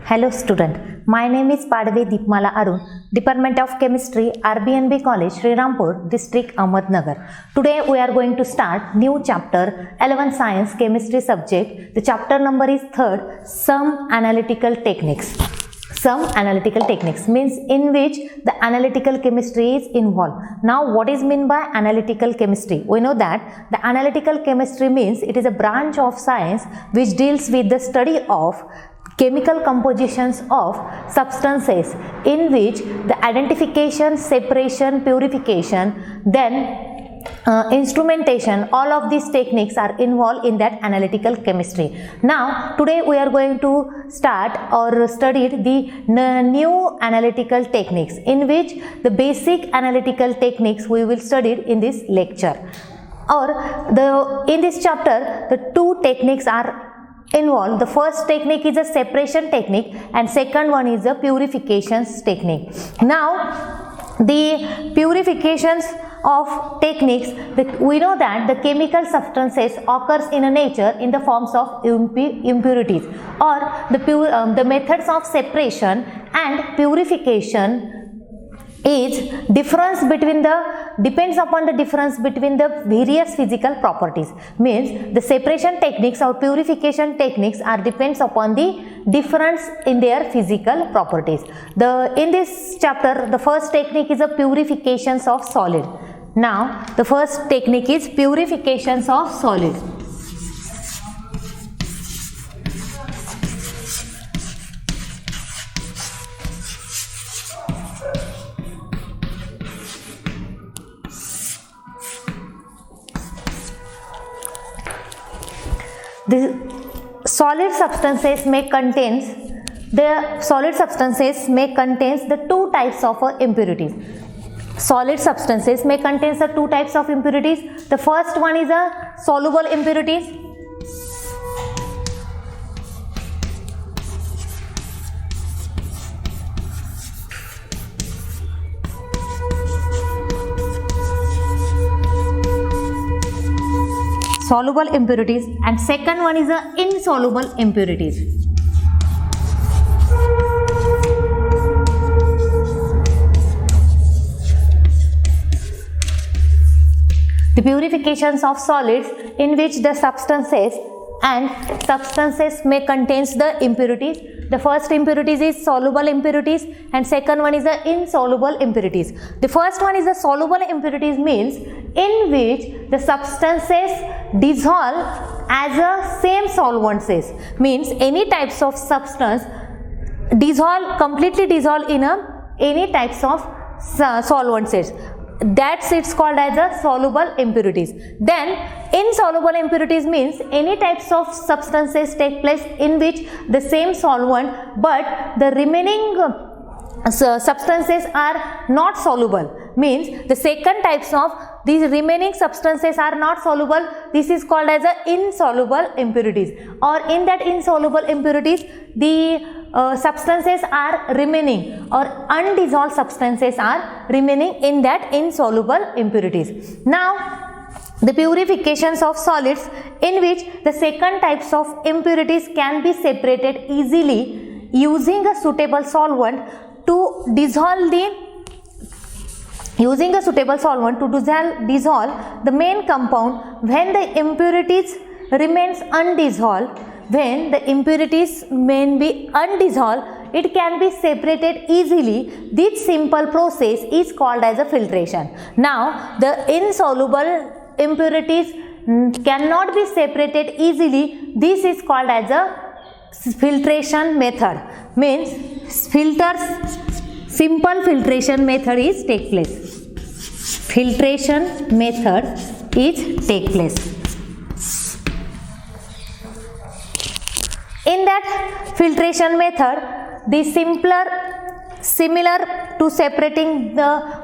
Hello student, my name is Padve Deepmala Arun, Department of Chemistry, RBNB College, Srirampur, District, Ahmednagar. Today we are going to start new chapter 11 Science Chemistry subject. The chapter number is 3rd, Some Analytical Techniques. Some analytical techniques means in which the analytical chemistry is involved. Now what is meant by analytical chemistry? We know that the analytical chemistry means it is a branch of science which deals with the study of chemical compositions of substances in which the identification, separation, purification, then instrumentation, all of these techniques are involved in that analytical chemistry. Now today we are going to start or study the new analytical techniques in which the basic analytical techniques we will study in this lecture. In this chapter the two techniques are involved. The first technique is a separation technique and second one is a purifications technique. Now the purifications of techniques, we know that the chemical substances occurs in a nature in the forms of impurities, or the methods of separation and purification is depends upon the difference between the various physical properties. Means the separation techniques or purification techniques are depends upon the difference in their physical properties. In this chapter the first technique is a purifications of solid. Now the first technique is purifications of solid. The solid substances may contain the two types of impurities. Solid substances may contain the two types of impurities. The first one is a soluble impurities. Soluble impurities, and second one is a insoluble impurities. The purifications of solids in which the substances may contain the impurities. The first impurities is soluble impurities and second one is the insoluble impurities. The first one is the soluble impurities means in which the substances dissolve as a same solvents. Means any types of substance completely dissolve in any types of solvents. That's it's called as a soluble impurities. Then insoluble impurities means any types of substances take place in which the same solvent but the remaining substances are not soluble. Means the second types of these remaining substances are not soluble. This is called as a insoluble impurities. Or in that insoluble impurities the substances are remaining or undissolved substances are remaining in that insoluble impurities. Now the purifications of solids in which the second types of impurities can be separated easily using a suitable solvent to dissolve the main compound when the impurities remains undissolved. When the impurities may be undissolved, it can be separated easily. This simple process is called as a filtration. Now the insoluble impurities cannot be separated easily. This is called as a filtration method. Means simple filtration method is take place. Filtration method is take place. In that filtration method, the similar to separating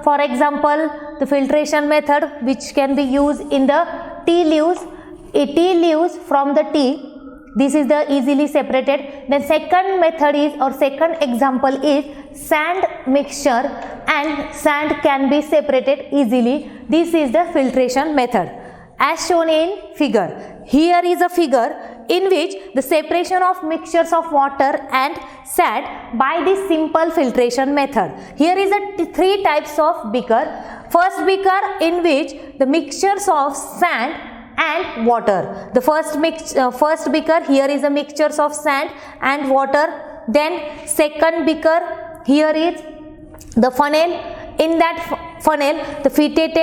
for example, the filtration method which can be used in the tea leaves from the tea. This is the easily separated. The second method is or second example is sand mixture, and sand can be separated easily. This is the filtration method as shown in figure. Here is a figure in which the separation of mixtures of water and sand by this simple filtration method. Here is a three types of beaker. First beaker in which the mixtures of sand and water. The first beaker, here is a mixtures of sand and water. Then second beaker, here is the funnel. In that funnel, the fitted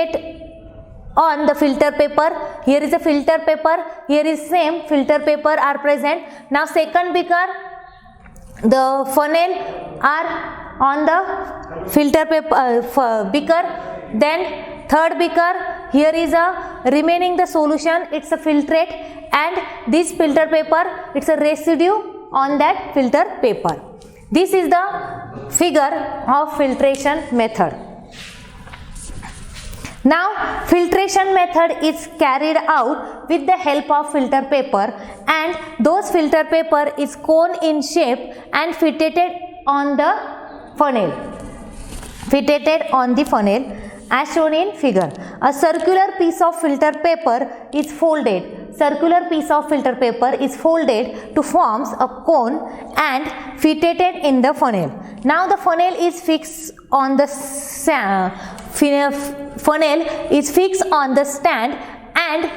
on the filter paper. Here is a filter paper. Here is same filter paper are present. Now second beaker, the funnel are on the filter paper beaker. Then third beaker, here is a remaining the solution, it's a filtrate, and this filter paper, it's a residue on that filter paper. This is the figure of filtration method. Now filtration method is carried out with the help of filter paper, and those filter paper is cone in shape and fitted on the funnel. Fitted on the funnel as shown in figure. A circular piece of filter paper is folded. Circular piece of filter paper is folded to forms a cone and fitted in the funnel. Now the funnel is fixed on the stand and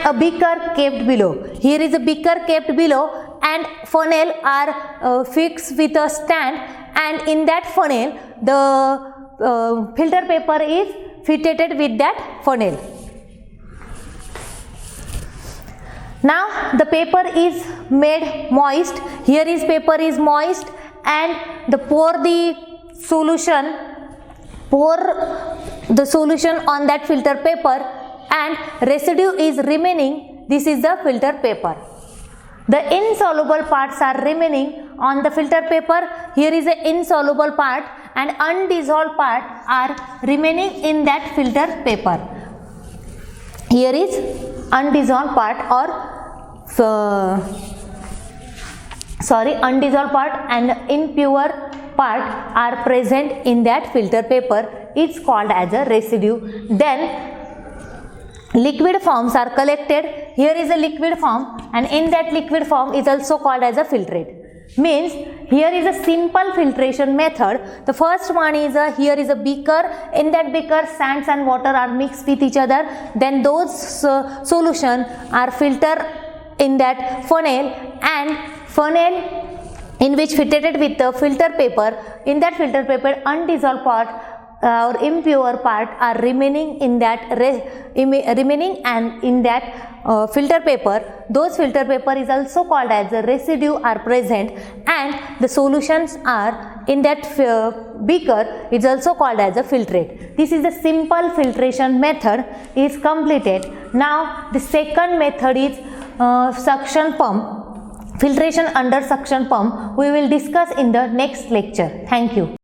a beaker kept below. Here is a beaker kept below and funnel are fixed with a stand, and in that funnel the filter paper is fitted with that funnel. Now the paper is made moist. Here is paper is moist, and pour the solution on that filter paper, and residue is remaining. This is the filter paper. The insoluble parts are remaining on the filter paper. Here is the insoluble part, and undissolved part are remaining in that filter paper. Here is undissolved part undissolved part and impure part are present in that filter paper. It's called as a residue. Then liquid forms are collected. Here is a liquid form, and in that liquid form is also called as a filtrate. Means here is a simple filtration method. The first one is here is a beaker. In that beaker, sands and water are mixed with each other. Then those solution are filtered in that funnel, and funnel in which fitted with the filter paper. In that filter paper, undissolved part or impure part are remaining in that filter paper. Those filter paper is also called as a residue are present, and the solutions are in that beaker is also called as a filtrate. This is the simple filtration method is completed. Now the second method is suction pump. Filtration under suction pump we will discuss in the next lecture. Thank you.